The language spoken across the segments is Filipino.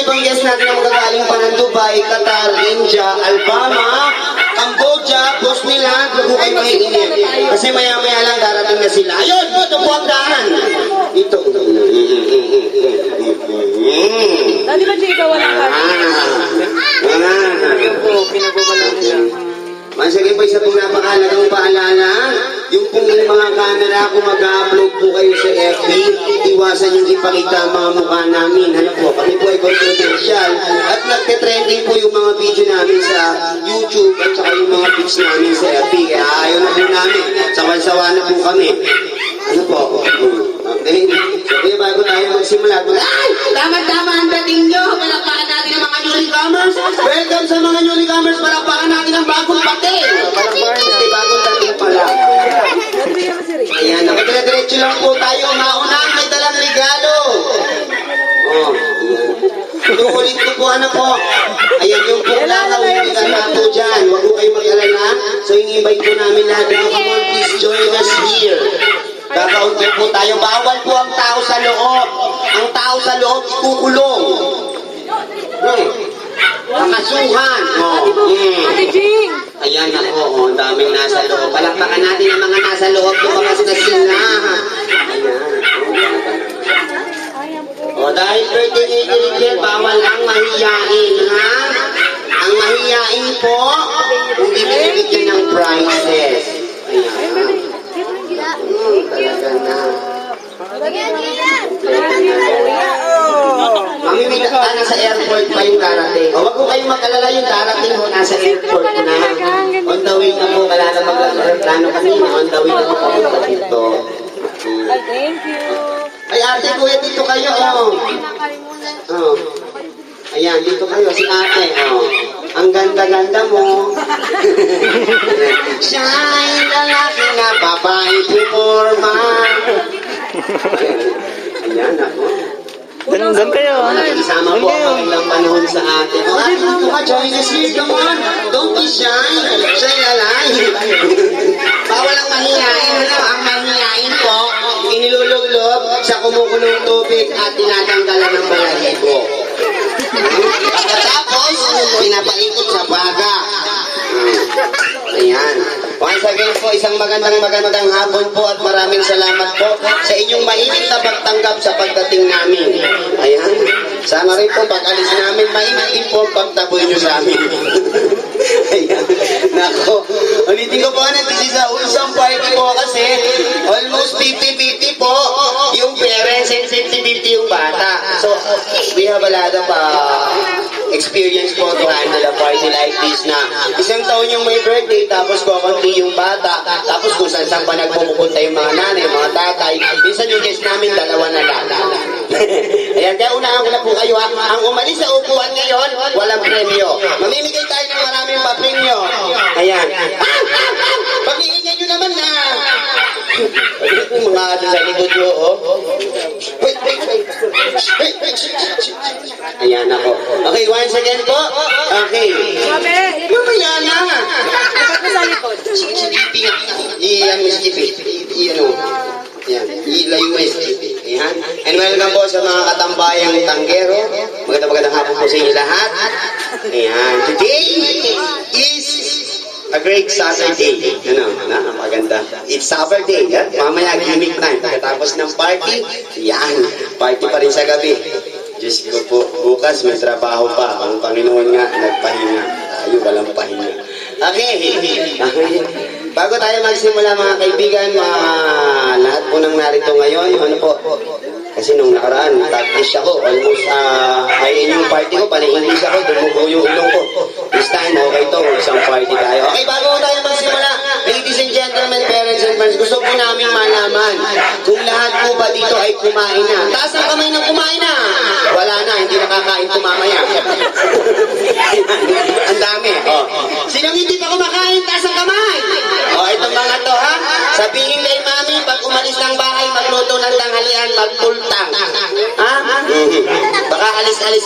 ibang guest natin na magagaling pa ng Dubai, Qatar, India, Alabama, Cambodia, post nila, bago kayo makiinip. Kasi maya-maya lang darating na sila. Ayun, ito po ang daan. Ito. Dati ba siya ikaw walang Ayun po, pinagbabalan na siya. Masagay pa isa pong napakalagang paalala, yung pong mga camera, kung mag-upload po kayo sa FB, iwasan yung ipakita ang mga mukha namin. Ano po, kami po ay controversial. At nagte-trending po yung mga video namin sa YouTube at saka yung mga pics namin sa FB. Kaya ayaw na po namin. Sawa-sawa na po kami. Ano po? Okay. So, kaya bago tayo magsimula, ay! Tama-tama ang dating nyo! Palakpakan natin ang mga newcomers! Welcome sa mga newcomers! Palakpakan natin ang bagong pating! Palakpakan natin bagong dating pala. Ayan, nakatira-diretso lang po tayo. Mauna, may dalang regalo. Oh, ulit ko po, ano po. Ayan, yung po langaw, hindi ka na po dyan. Huwag ko kayo mag-alala. So, in-invite po namin lahat. Come on, please join us here. Kakaunti po tayo. Bawal po ang tao sa loob. Ang tao sa loob, ikukulong. Kakasuhan. Ate Jing! Ayan ako, ang daming nasa loob. Palakpakan natin ang mga nasa loob. Lumakas na sila. Ayan. O, dahil birthday ni Dirigel, bawal ang mahiyain, ha? Ang mahiyain po, hindi binibigyan ng prizes. Ayan. Talaga na. Mamimita ka, nasa airport pa yung darating. O, wag ko kayong mag-alala yung darating ho, nasa airport na. On the way na po, wala na magplano kanina. On the way na po papunta dito. Ay, thank you. Ay, ate, kuya, dito kayo, oh. Ayan, dito kayo, si ate, oh. Ang ganda-ganda mo. Siya ay lalaki na babae pumorma. Ayan, ako. Doon kayo. Isama po ang ilang panahon sa atin. O, ate, dito ka, join us here, come on. Don't be shy. Shy lalay. Bawal ang mahihain. Ano, ang mahihain po, inilululob sa kumukulong tubig at tinatanggalan ng balahibo. Pagkatapos, pinapaikot sa baga. Ayan. Once again po, isang magandang hapon po at maraming salamat po sa inyong mainit na pagtanggap sa pagdating namin. Ayan. Sana rin po pag-alis namin, mainit din po ang pagtaboy nyo sa amin. Ayan. Nako. Ulitin ko po na, this is a wholesome party po kasi almost 50-50 po yung parents and 50-50 yung bata. So, we have a lot of experience po to handle a party like this na isang taon yung may birthday, tapos kukunti yung bata, tapos kung saan pa nagpupunta yung mga nanay, mga tatay, minsan yung guest namin, dalawa na lang. Ayan, kaya unahan ko na po kayo ha. Ang umalis sa upuan ngayon, walang premyo. Mamimigay tayo ng maraming papremyo. Ayan. Pag-iingay nyo naman na. Mga sa likod nyo, oh. Wait. Ayan ako. Okay, once again po. Okay. Mamaya na. Iyan, Miss Kipi. Iyan o. Ayan. Ilayo mo, Miss Kipi. Ayan. And welcome po sa mga katambayang tanggero. Magandang hapon po sa inyo lahat. Ayan. Today is a great Saturday. Ano? Napaganda. It's Saturday. Mamaya gimmick time. Pagkatapos ng party, yan. Party pa rin sa gabi. Diyos ko po, bukas may trabaho pa. Ang Panginoon nga, nagpahinga. Tayo walang pahinga. Okay. Bago tayo magsimula mga kaibigan, lahat po nang narito ngayon, ano po, kasi nung nakaraan, practice ako, almost, ay yung party ko, panay-English ako, dumugo yung ilong ko. This time, okay to, isang party tayo. Okay, bago tayo magsimula, ladies and gentlemen, parents and friends, gusto po namin malaman kung lahat po ba dito ay kumain na. Taas ang kamay ng kumain na. Wala na, hindi nakakain po mamaya. Ang dami. Oh. Sinong hindi pa kumakain, taas ang kamay. Oh, itong mga to ha. Sabihin kay mami, pag umalis ng bahay, magluto ng tanghalian, magpultang. Ha? Baka alis-alis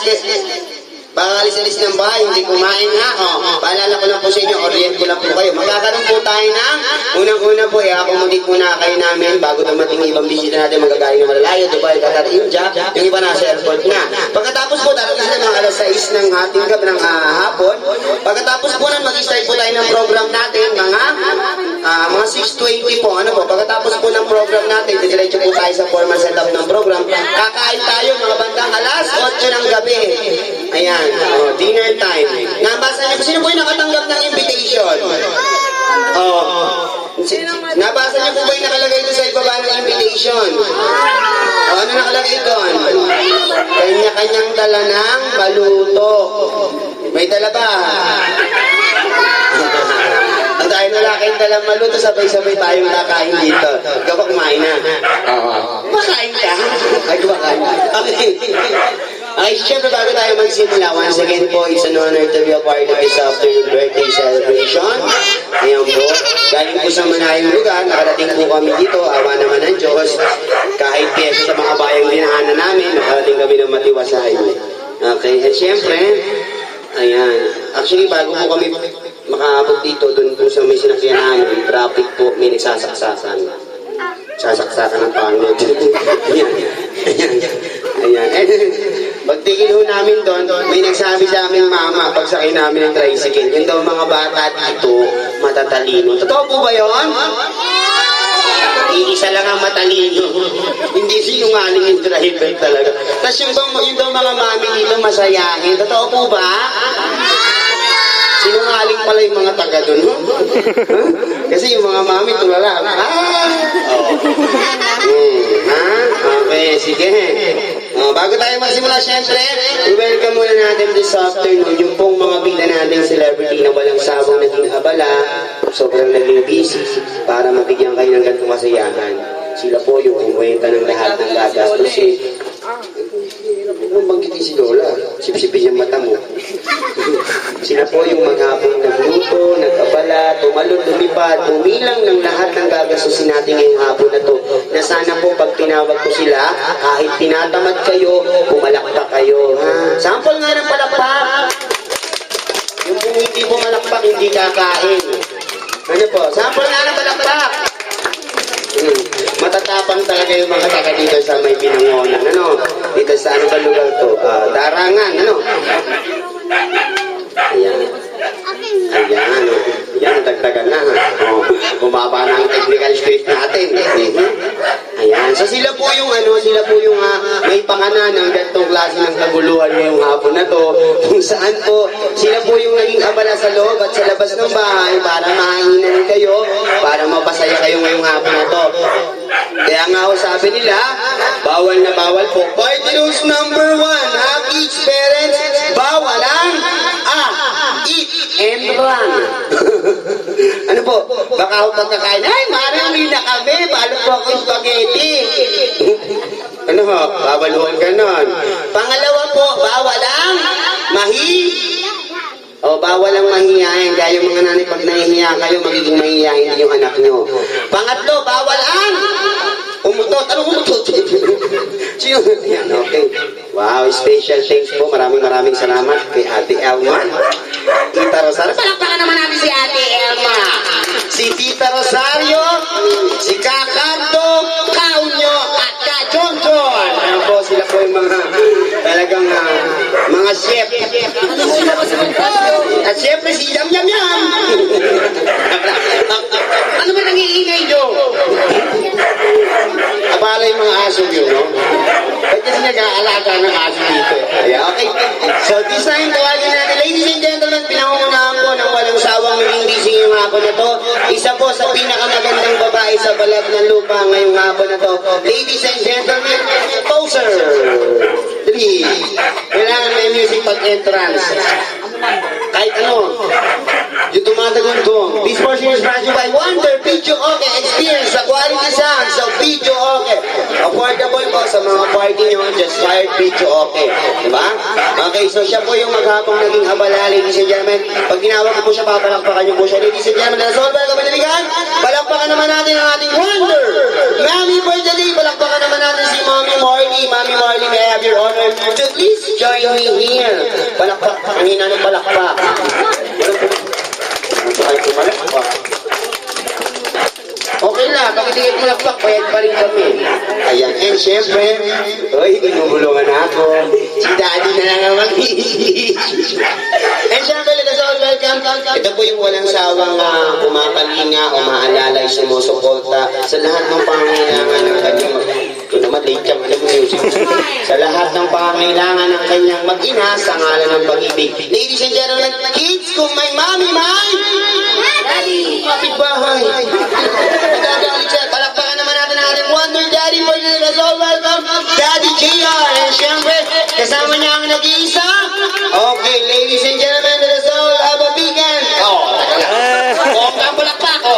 ng bahay, hindi kumain ha. O, paalala ko lang po sa inyo, orient ko lang po kayo. Magkakaroon po tayo ng, unang-una po, i-accommodate muna kayo namin bago dumating ibang bisita natin magagaling na malalayo, Dubai, Qatar, India, yung iba nasa airport na. Pagkatapos po, darating na mga 6 ng ating gabi ng hapon. Pagkatapos po nun, mag-start po tayo ng program natin, mga 6:20 po. Ano po, pagkatapos po ng program natin, didiretso po tayo sa formal setup ng program. Kakain tayo mga bandang alas 8 ng gabi. Ayan, dinner time. Nabasa niyo, sino po yung nakatanggap ng invitation? Nabasa niyo po ba yung nakalagay doon sa ibaba ng invitation? Ano nakalagay doon? Kanya-kanyang dala ng baluto. May dala ba? Ang dahil wala kayong dalang maluto, sabay-sabay tayong nakain dito. Ikaw ba kumain na? Makain ka? Ay, kumakain. Okay. Okay, syempre bago tayo magsimula, once again po, it's an honor to be a part of this afternoon birthday celebration. Ayan po, galing po sa manayong lugar, nakarating po kami dito, awa naman ng Diyos. Kahit pyesa sa mga bayang dinaanan namin, nakarating kami ng matiwasay. Okay, at syempre, ayan, actually bago po kami makaabot dito, doon po sa may sinakyan namin, traffic po, may nagsasaksakan. Sasaksakan ng pangit. Ayan, ayan, ayan. Pagtigil ho namin doon, may nagsabi sa amin mama, pagsakay namin ng tricycle, yun daw mga bata dito, matatalino. Totoo po ba yun? Iisa lang ang matalino. Hindi sinungaling yung driver talaga. Tapos yung daw mga mami dito masayahin. Totoo po ba? Sinungaling pala yung mga taga doon. Huh? Kasi yung mga mami tulala. Okay, sige. Bago tayo magsimula, syempre, welcome muna natin this afternoon yung pong mga bida nating celebrity na walang sabong naging abala, sobrang naging busy para mabigyan kayo ng ganitong kasayahan. Sila po yung kumuwenta ng lahat ng gagastusin. Huwag banggitin si Lola, sipsipin yung mata mo. Sila po yung maghapong nagluto, nag-abala, tumalon, lumipad, umilang ng lahat ng gagastusin natin ngayong hapon na to. Na sana po pag tinawag ko sila, kahit tinatamad kayo, pumalakpak kayo. Ha? Sample nga ng palakpak. Yung kung hindi pumalakpak, hindi kakain. Ano po? Sample nga ng palakpak. Matatapang talaga yung mga taga dito sa may Binangonan. Ano? Dito sa ano ba lugar to? Darangan. Ano? Ayan. Ayan. Ayan, dagdagan na. Bumaba na ang technical script natin. Ayan. So sila po yung may panganan ng ganitong klase ng kaguluhan ngayong hapon na to. Kung saan po, sila po yung naging abala sa loob at sa labas ng bahay para mahanginan kayo, para mapasaya kayo ngayong hapon na to. Kaya nga ho sabi nila, bawal na bawal po. Party rules number 1, have each parents, bawal ang eat and run. Ano po? Baka ako pagkakain, ay, marami na kami, balot po ako spaghetti. Ano ho? Babaluhan ka nun. Pangalawa po, bawal ang bawal ang mahihiyain. Kaya yung mga nanay, pag nahihiya kayo, magiging mahihiyain din yung anak nyo. Pangatlo, bawal ang umutot. Ano umutot? Sino? Yan, okay. Wow, special thanks po. Maraming salamat kay Ate Elma. Tita Rosario. Palakpakan naman natin si Ate Elma. Si Tita Rosario, si Kakanto, Kaunyo, at Kajonjon. Ayan po, sila po yung mga talagang mga chef. At syempre si Yam Yam Yam. Ano ba nangiingay nyo? Abala yung mga aso yun, no? Ba't kasi nag-aalaga ng aso dito? Ayan, okay. So this time, tawagin natin, ladies and gentlemen, pinangungunahan po ng walang sawang naging busy ngayong hapon na to. Isa po sa pinakamagandang babae sa balag ng lupa ngayong hapon na to. Ladies and gentlemen, poser. 3. Kailangan may music pag-entrance. Kahit ano, yung tumataguntong. This portion is brought to you by Wonder Video Okay. Experience the quality sounds of Video Okay. Affordable po sa mga party nyo, just fired Video Okay. Diba? Okay, so siya po yung maghapong naging abala, ladies and gentlemen. Pag ginawag ko po siya, papalakpakan nyo po siya, ladies and gentlemen. Let's all welcome manaligan. Palakpakan naman natin ang ating Wonder Mami for the day. Palakpakan naman natin si Mommy Marley. Mommy Marley, may I have your honor to please join me here. Palakpak. Ang hina ng palakpak. Okay na, pag hindi kayo malakpak, payag pa rin kami. Ayan, and syempre, binubulungan ako. Si Daddy na lang ang And syempre, let us all welcome. Ito po yung walang sawang pumapalinga o maalala yung sumusuporta sa lahat ng pangangailangan ng kanyang ito naman, late kang music. Sa lahat ng pangangailangan ng kanyang mag-ina sa ngalan ng pag-ibig. Ladies and gentlemen, kids, kung may mami, Daddy! Kapitbahay! Magagalit siya. Palakpakan naman natin ang ating Wonder Daddy for the let us all welcome, Daddy JR. And syempre, kasama niya ang nag-iisa. Okay, ladies and gentlemen, let us all have a big hand.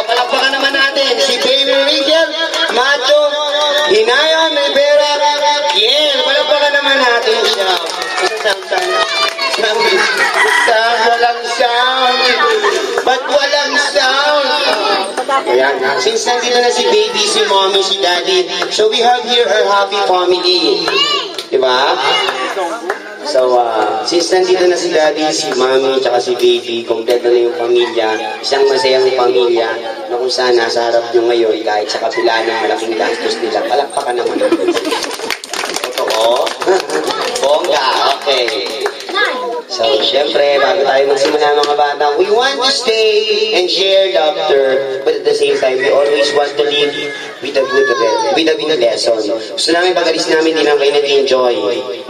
Palakpakan naman natin si Baby Rachel, Macho, Hinaya, Rivera, Kiel. Palakpakan naman natin siya. Walang sound. Ba't walang sound? Ayan, since nandito na si Baby, si Mommy, si Daddy, so we have here our happy family. Diba? So, since nandito na si Daddy, si Mommy, tsaka si Baby, kompleto na yung pamilya, isang masayang pamilya, na kung saan nasa harap nyo ngayon, kahit sa kapila ng malaking gastos nila, palakpakan naman natin. Totoo? Bongga, okay. So, syempre, bago tayo magsimula mga bata, we want to stay and share laughter, but at the same time, we always want to live with a good lesson. Gusto namin pag-alis namin, di lang kayo nag-enjoy.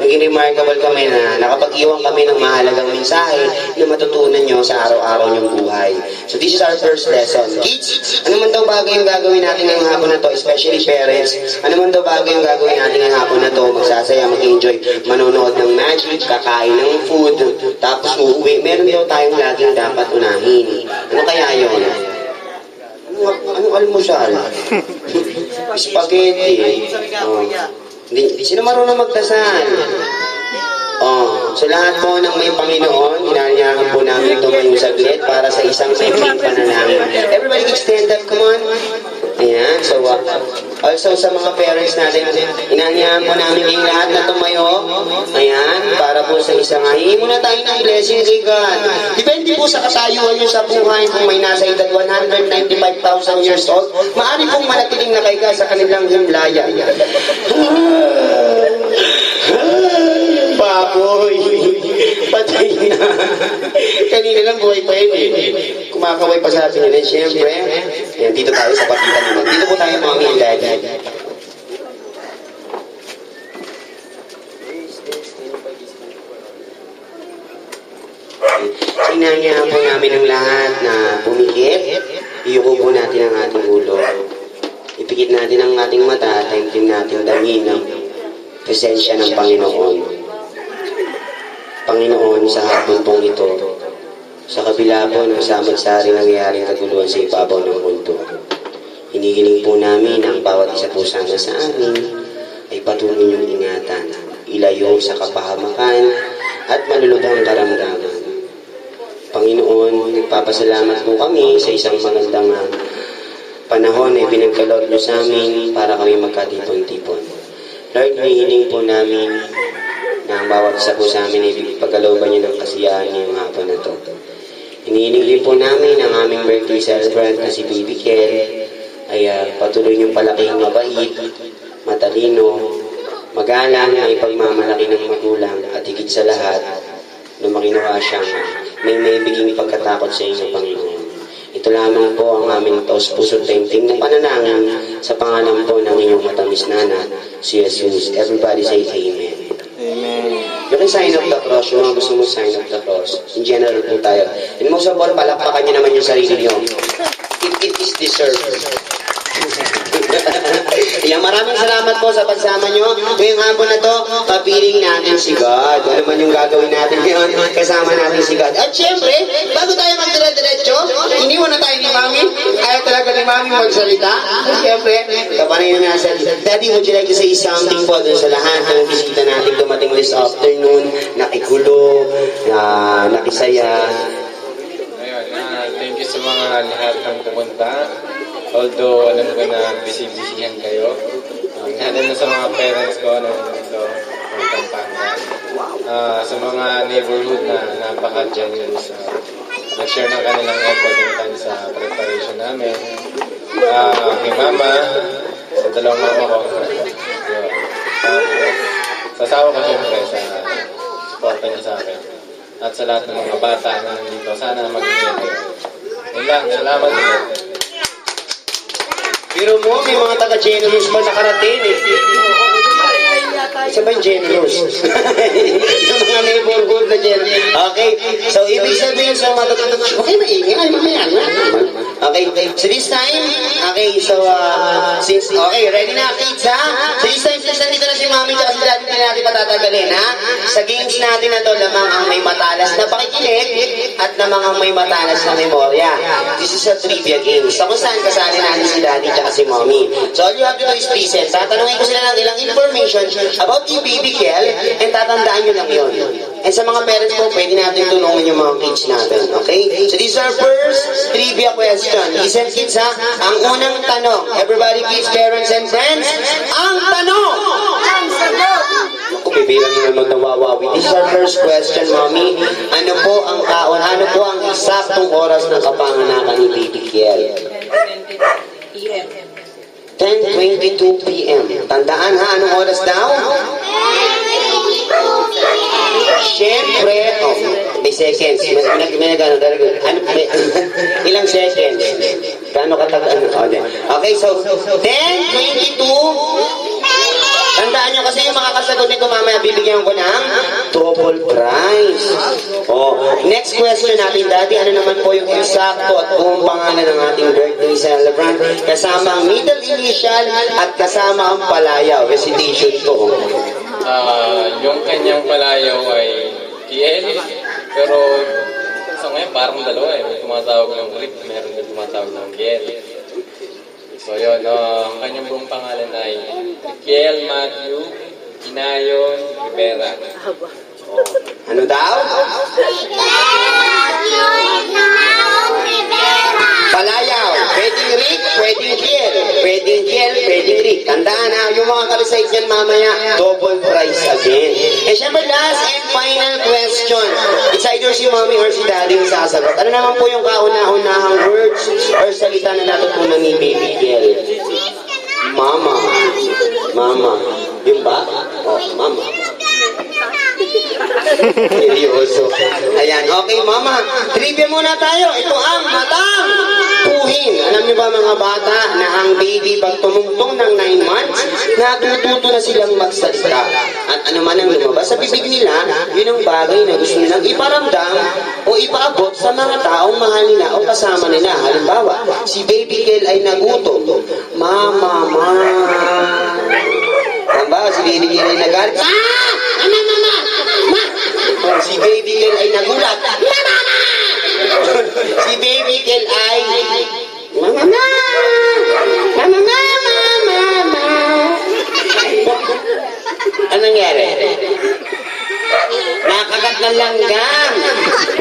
Naging remarkable kami na nakapag-iwan kami ng mahalagang mensahe na matutunan nyo sa araw-araw nyong buhay. So, this is our first lesson. Kids, ano man daw bagay yung gagawin natin ngayong hapon na to, especially parents, ano man daw bagay yung gagawin natin ngayong hapon na to, magsasaya, mag-enjoy, manonood ng magic, kakain ng food, tapos uuwi, meron daw tayong laging dapat unahin. Ano kaya yun? Anong almusal? Spaghetti. Sino marunong magdasal? Sa lahat po ng may Panginoon, inanyahan po namin tumayo saglit para sa isang simpleng panalangin. Everybody extend up, come on. Ayan, so also sa mga parents natin, inanyahan po namin yung lahat na tumayo. Ayan, para po sa isang hihingi muna tayo ng blessing kay God. Depende po sa katayuan nyo sa buhay kung may nasa edad 195,000 years old, maaari pong manatiling na kay God sa kanilang himlaya. Baboy! Patay na! Kanina lang buhay pa yun eh. Kumakaway pa sa atin yun. Siyempre, yan, dito tayo sa pagitan naman. Dito po tayo Mommy and Daddy. Sinanyahan po namin ang lahat na pumikit. Iyuko po natin ang ating ulo. Ipikit natin ang ating mata. Taimtim natin damin ng presensya ng Panginoon. Panginoon, sa hapon pong ito, sa kabila po ng samad-sari nangyayaring kaguluhan sa ibabaw ng mundo, hinihiling po namin ang bawat isa po sana sa amin ay patuloy niyong ingatan, ilayo sa kapahamakan at malulubhang karamdaman. Panginoon, nagpapasalamat po kami sa isang magandang panahon na ipinagkaloob niyo sa amin para kami magkatipon-tipon. Lord, hinihiling po namin na ang bawat isa po sa amin ay pagkalooban niyo ng kasiyahan ngayong hapon na to. Hinihiling din po namin ang aming birthday celebrant na si Baby Kel ay patuloy niyong palaking mabait, matalino, magalang na ipagmamalaki ng magulang at higit sa lahat na makinawa siyang may biging pagkatakot sa inyo, Panginoon. Ito lamang po ang aming taus-puso't taimtim na panalangin sa pangalan po ng inyong matamis na anak, si Jesus. Everybody say Amen. Amen. You can sign up the cross, yung mga gusto mo sign up the cross. In general po tayo. And most of all, palakpakan niyo naman yung sarili niyo. It is deserved. Kaya maraming salamat po sa pagsama nyo. Ngayong hapon na to, papiling natin si God. Ano man yung gagawin natin ngayon, kasama natin si God. At syempre, bago tayo magdira-diretso, iniwan na tayo ni Mami. Ayaw talaga ni Mami magsalita. Syempre, kapanay na nasa, Daddy, would you like to say something po dun sa lahat ng bisita natin dumating this afternoon, nakigulo, nakisaya. Ayun, thank you sa mga lahat ng pumunta. Although alam ko na busy-busyhan kayo. Lalo na sa mga parents ko na dito ng Pampanga. Sa mga neighborhood na napaka-generous. Nag-share ng kanilang effort and time sa preparation namin. Kay Mama, sa dalawang mama ko. Sa asawa ko siyempre sa suporta niyo sa akin. At sa lahat ng mga bata na nandito, sana mag-ingat kayo. Yun lang, salamat ulit. Pero mo, may mga taga-generous ba nakarating eh? Isa ba yung generous? Yung mga neighborhood na generous. Okay, so ibig sabihin sa mga okay, maingay, mamaya na. Okay, so this time, okay, so, okay, ready na kids ha? So this time, since nandito na si mami at si daddy, hindi natin patatagalin ha? Sa games natin na to, lamang ang may matalas na pakikinig at lamang ang may matalas na memorya. This is a trivia game. So kung saan kasali natin si daddy at si mommy. So all you have to do is present. Tatanungin ko sila ng ilang information about you, baby Kel, and tatandaan nyo lang yun. And sa mga parents po, pwede natin tulungan yung mga kids natin. Okay? So this is our first trivia question. Listen kids ha, ang unang tanong. Everybody kids, parents and friends, ang tanong! Kung bibilang naman nawawawi. This is our first question, mommy. Ano po ang taon, ano po ang eksaktong oras ng kapanganakan ni baby Kel? 10:22 p.m. Tandaan ha, anong oras daw? Siyempre, oh, may seconds. Ilang seconds? Kano katagal? Okay, so, 10:22. Tandaan nyo kasi yung mga kasagot nito mamaya bibigyan ko ng double prize. Oh, next question natin, Daddy. Ano naman po yung eksakto at buong pangalan ng ating birthday celebrant? Kasama ang middle initial at kasama ang palayaw. Recitation ko. Yung kanyang palayaw ay TL, pero sa ngayon parang dalawa eh. May tumatawag ng Rick, meron din tumatawag ng Kiel. So yun, ang kanyang buong pangalan ay Kiel Matthew Inayon Rivera. Ano daw? Palayaw. Pwedeng Rick, pwedeng Kiel. Pwedeng Kiel, pwedeng Rick. Tandaan ha, yung mga kalisait niyan mamaya, double prize again. And syempre last and final question. It's either si mommy or si daddy yung sasagot. Ano naman po yung kauna-unahang words or salita na natutunan ni baby Kiel? Mama. Mama. Yun ba? Oh, mama. Seryoso. Ayan, okay mama. Trivia muna tayo. Ito ang matang puhin. Alam niyo ba mga bata na ang baby pag tumungtong ng 9 months, natututo na silang magsalita. At ano man ang lumabas sa bibig nila, yun ang bagay na gusto nilang iparamdam o ipaabot sa mga taong mahal nila o kasama nila. Halimbawa, si baby Kel ay nagutom. Mama, ma. Halimbawa, si baby Kel ay nagalit. Mama, mama, ma. Si baby Kel ay nagulat. Mama! Si baby Kel ay mama, mama, mama, mama, mama. Anong nangyari? Nakagat ng langgam.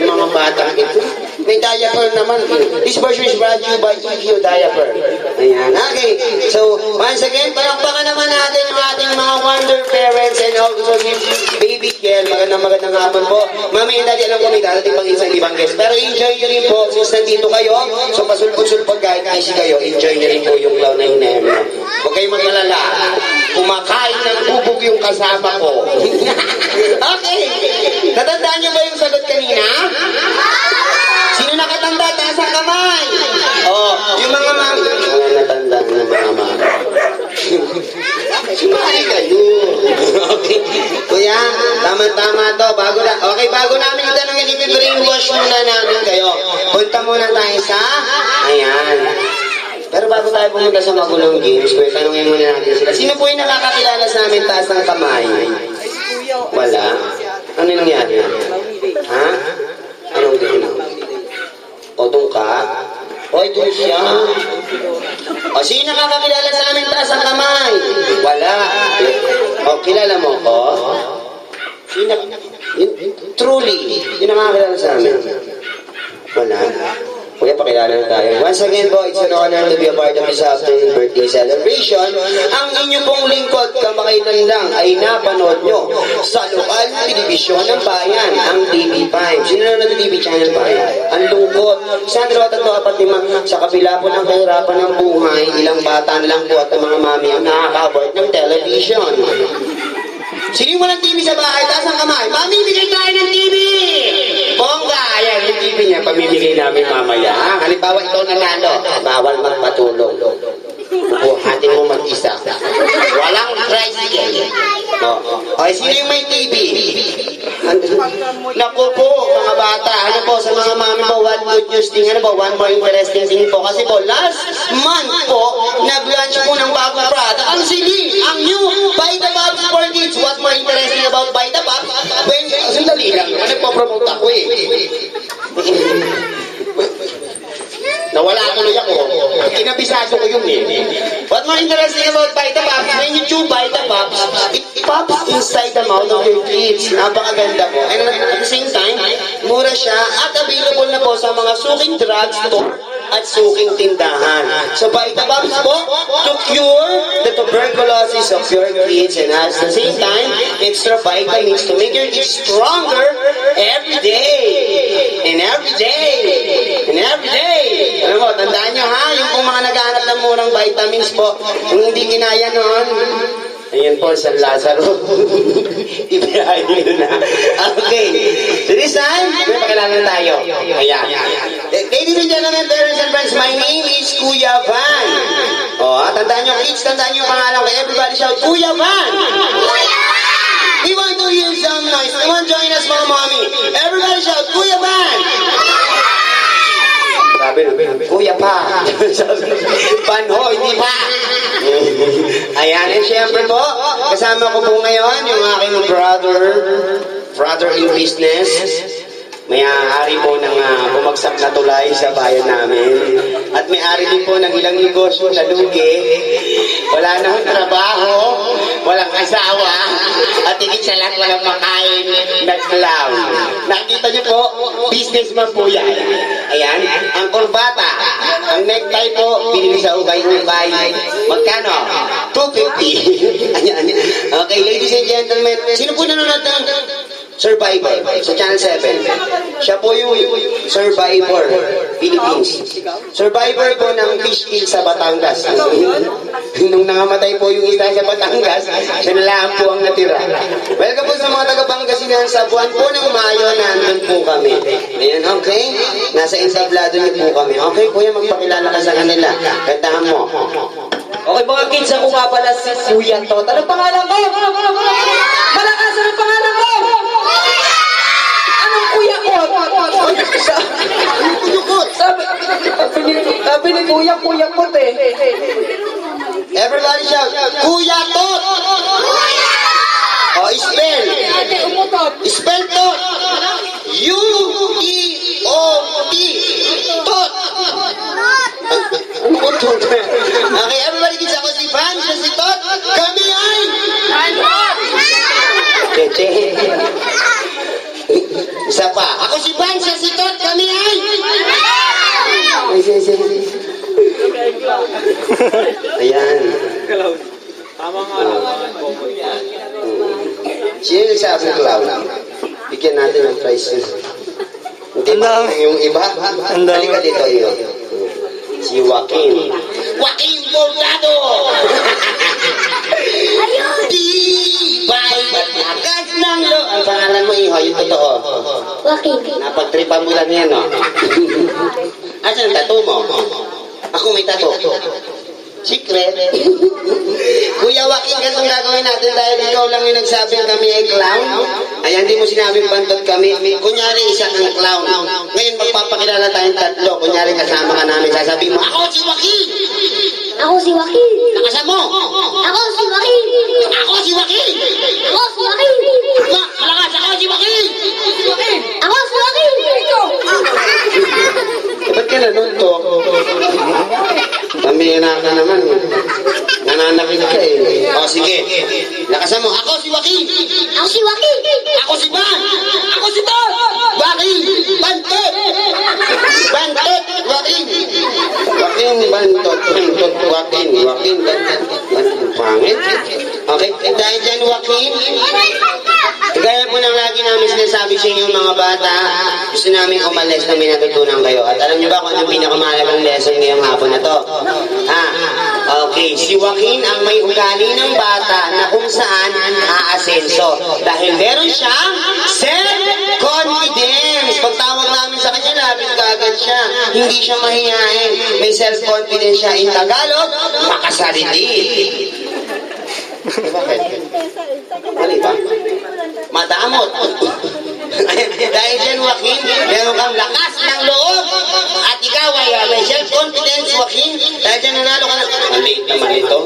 Yung mga batang ito. May diaper naman. This version is brought to you by EQ Diaper. Ayan. Okay. So, once again, palakpakan naman natin ang ating mga wonder parents and also si baby Kel. Magandang hapon po. Mami and daddy, alam ko may darating pang isang ibang guest. Pero enjoy nyo rin po. Since nandito kayo, so pasulpot-sulpot kahit busy kayo, enjoy nyo rin po yung clown na hinahem nyo. Huwag kayong mag-alala. Kumakain ng bubog yung kasama ko. Okay. Natandaan nyo ba yung sagot kanina? Sino nakatanda? Taas ang kamay. Oh, yung mga mami. Wala natanda ng mga mami. Sumali kayo. Okay. Kuya, tama-tama to. Bago namin itanongin, i-brainwash muna namin kayo. Punta muna tayo sa... Ayan. Pero bago tayo pumunta sa magulong games, kuya, tanongin muna natin sila. Sino po yung nakakakilala sa amin taas ng kamay? Wala? Ano nangyari? Ha? Anong dito? O, doon ka? O, doon siya? O, sino nakakakilala sa amin taas ang kamay? Wala. O, kilala mo ko? Sino? Truly, yun nakakakilala sa amin. Wala. Kuya, pakilala na tayo. Once again po, it's an honor to be a part of this afternoon birthday celebration. Ang inyo pong lingkod, kamakailan ay napanood nyo sa lokal na telebisyon ng bayan, ang TV5. Sino na TV Channel 5? Ang lungkot. Isang, dalawa, tatlo, apat, lima. Sa kabila po ng kahirapan ng buhay, ilang bata na lang po at ang mga mami ang nakaka-abort ng television. Sino yung walang TV sa bahay? Taas ang kamay. Mamimigay tayo ng TV! Bongga! Ayan, yung TV niya, pamimigay namin mamaya. Halimbawa, ikaw nanalo. Bawal magpatulong. Buhatin mo mag-isa. Walang tricycle. Okay, sino yung may TV? Naku po, mga bata. Ano po, sa mga mami po, one good news thing. Ano po, one more interesting thing po. Kasi po, last month po, nag-launch po ng bagong product. Ang sili, ang new Vita Pops for Kids. What more interesting about Vita Pops? When, sandali lang, nagpo-promote ako eh. Nawala tuloy ako. Kinabisado ko yun eh. What more interesting about Vita Pops? When you chew Vita Pops, it pops inside the mouth of your kids. Napakaganda po. And at the same time, mura siya at available na po sa mga suking drugstore at suking tindahan. So Vita Pops po, to cure the tuberculosis of your kids and at the same time, extra vitamins to make your kids stronger every day. And every day. And every day. Alam mo, tandaan nyo ha, yung kung mga naghahanap ng murang vitamins po, kung hindi kinaya noon, ayan po, San Lazaro. Ibahin nyo na. Okay. So this time, may pakilala tayo. Ayan. Ladies and gentlemen, parents and friends, my name is Kuya Van. Tandaan nyo, kids, tandaan nyo yung pangalan ko. Everybody shout, Kuya Van! We want to hear some noise. Come on, join us, mga mommy. Everybody shout, Kuya Van! Sabi, Kuya pa. Panho, hindi pa. Ayan, and syempre po, kasama ko po ngayon yung aking brother in business. May-ari po ng bumagsak na tulay sa bayan namin. At may-ari din po ng ilang negosyo na lugi. Wala nang trabaho, walang asawa, at higit sa lahat walang makain, nag-clown. Nakikita niyo po, businessman po yan. Ayan, ang kurbata, ang necktie po, binili sa Ubay-Ubay. Magkano? 250. Ayan. Okay, ladies and gentlemen, sino po nanonood ng Survivor sa Channel 7? Siya po yung Survivor Philippines. Survivor po ng fish kill sa Batangas. Nung nangamatay po yung isa sa Batangas, siya na lang po ang natira. Welcome po sa mga taga-Pangasinan sa buwan po ng Mayo, nandun po kami. Ayan, okay? Nasa entablado niyo po kami. Okay, kuya, magpakilala ka sa kanila. Kantahan mo. Okay mga kids, ako nga pala si Kuya Tot. Anong pangalan ko? Malakas, anong pangalan ko? Anong Kuya Kot? Sabi ni Kuya Kot eh. Everybody shout, Kuya Tot! Oh, spell. Ate, umutot. Spell Tot. U-E-O-T. Tot. Ano ko Tot? Okay, everybody kids, ako si Van, siya si Tot. Kami ay... Cheche. Isa pa. Ako si Van, siya si Tot. Kami ay... Ayan. Sino yung sabi ng clown? Bigyan natin ng prize. Hindi ba yung iba? Halika dito yun. Si Joaquin. Joaquin Bordado! Tibay lakas ng lo... Ang pangalan mo, Iho, yung totoo. Joaquin. Napagtripan mo lang yan, no? Asan ang tattoo mo? Ako may tattoo. Secret. Kuya Joaquin, ganitong gagawin natin dahil ikaw lang yung nagsabing kami ay clown. Ayan, hindi mo sinabing bantot kami. Kunyari, isa kang clown. Ngayon, magpapakilala tayong tatlo. Kunyari, kasama ka namin. Sasabihin mo, ako si Joaquin! Ako si Joaquin. Nakasama mo? Ako si Joaquin. Ako si Joaquin! Ako si Joaquin. Malakas, ako si Joaquin! Ako si Joaquin. Ba't ka nanuntok? Pamilya ka naman. Nananakit ka eh. O sige. Lakasan mo. Ako si Joaquin. Ako si Joaquin. Ako si Van. Ako si Van. Joaquin. Bantot. Bantot. Joaquin. Joaquin. Bantot. Bantot. Joaquin. Joaquin. Bantot. Pangit. Okay. Dahil dyan, Joaquin. Gaya po ng lagi namin sinasabi sa inyo mga bata, gusto namin umalis na may natutunan kayo. At alam niyo ba kung anong pinakamahalagang lesson ngayong hapon na to? Ha? Okay. Okay, si Joaquin ang may ugali ng bata na kung saan aasenso. Dahil meron siyang self-confidence. Pag tawag namin sa kanya, labit kagad siya. Hindi siya mahihain. May self-confidence siya. In Tagalog, makasaliti. Bakit? Mali ba? Madamot. Dahil dyan, Joaquin, meron kang lakas ng loob. At ikaw ay may self-confidence, Joaquin. Dahil dyan, nanalo ka ng... Maliit naman ito.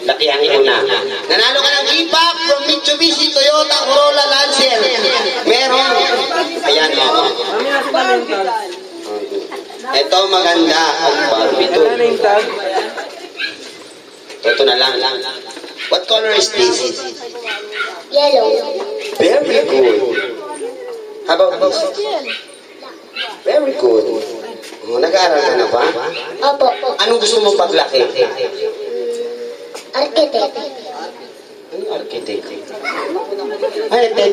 Lakihan ko na. Nanalo ka ng gift-pack from Mitsubishi, Toyota, Corolla, Lancer. Meron. Ayan, o. Ito maganda. Ang Barbie to. Ito na lang. What color is this? Yellow. Very good. How about this? Very good. Oh, nag-aaral ka na ba? Opo. Anong gusto mo paglaki? Architect. Ano architect? Ay, tek.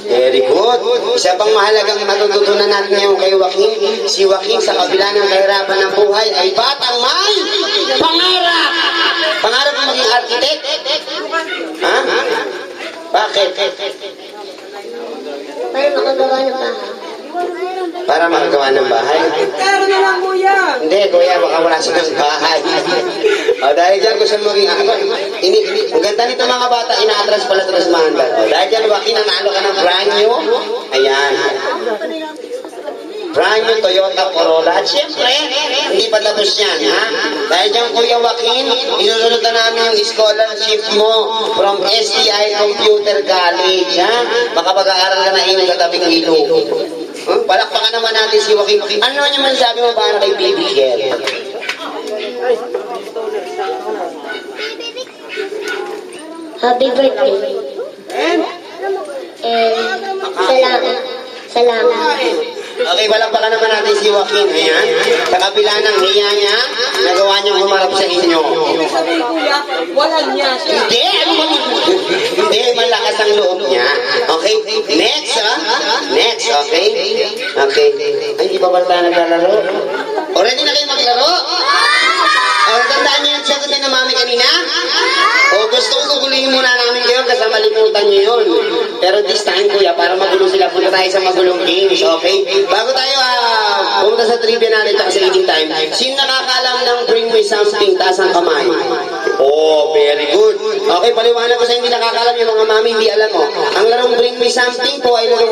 Very good. Isa pang mahalagang matututunan natin ngayon kay Joaquin. Si Joaquin sa kabila ng kahirapan ng buhay ay batang may pangarap. Pangarap mo maging architect? Ha? Bakit? Para makagawa ng bahay. Para makagawa ng bahay? Pero na lang, kuya. Hindi, kuya, baka wala silang bahay. Dahil dyan, gusto mo rin, ang ganda nito mga bata, ina-atras pala sa mahanda. Dahil dyan, Joaquin, nanalo ka ng brand new. Ayan. Brand new Toyota Corolla. At syempre, hindi pa tapos yan, ha? Dahil dyan, Kuya Joaquin, isusunod na namin yung scholarship mo from STI Computer College, ha? Baka pag-aaral ka na inyong katabing ilog. Palakpakan naman natin si Joaquin. Ano naman yung sabi mo para kay Baby Girl? Happy birthday. And salamat. Okay, palakpakan naman natin si Joaquin. Ayan. Sa kapila ng hiya niya, nagawa niyang humarap sa inyo. Ibig sabihin, kuya, wala niya siya. Hindi, ano ba? Hindi, malakas ang loob niya. Okay, next, ha? Next, okay? Okay. Ay, di ba tayo naglalaro? Already na kayo maglaro? Tandaan niyo yung sagot na mami kanina? O gusto ko gugulihin muna namin kayo kasi malimutan niyo yun. Pero this time, kuya, para magulo sila, punta tayo sa magulong games, okay? Bago tayo pumunta sa trivia natin at sa eating time, sino nakakalam ng bring me something, taas ang kamay? Oh, very good. Okay, paliwanag ko sa hindi nakakalam yung mga mami, hindi alam mo. Ang larong bring me something po ay larong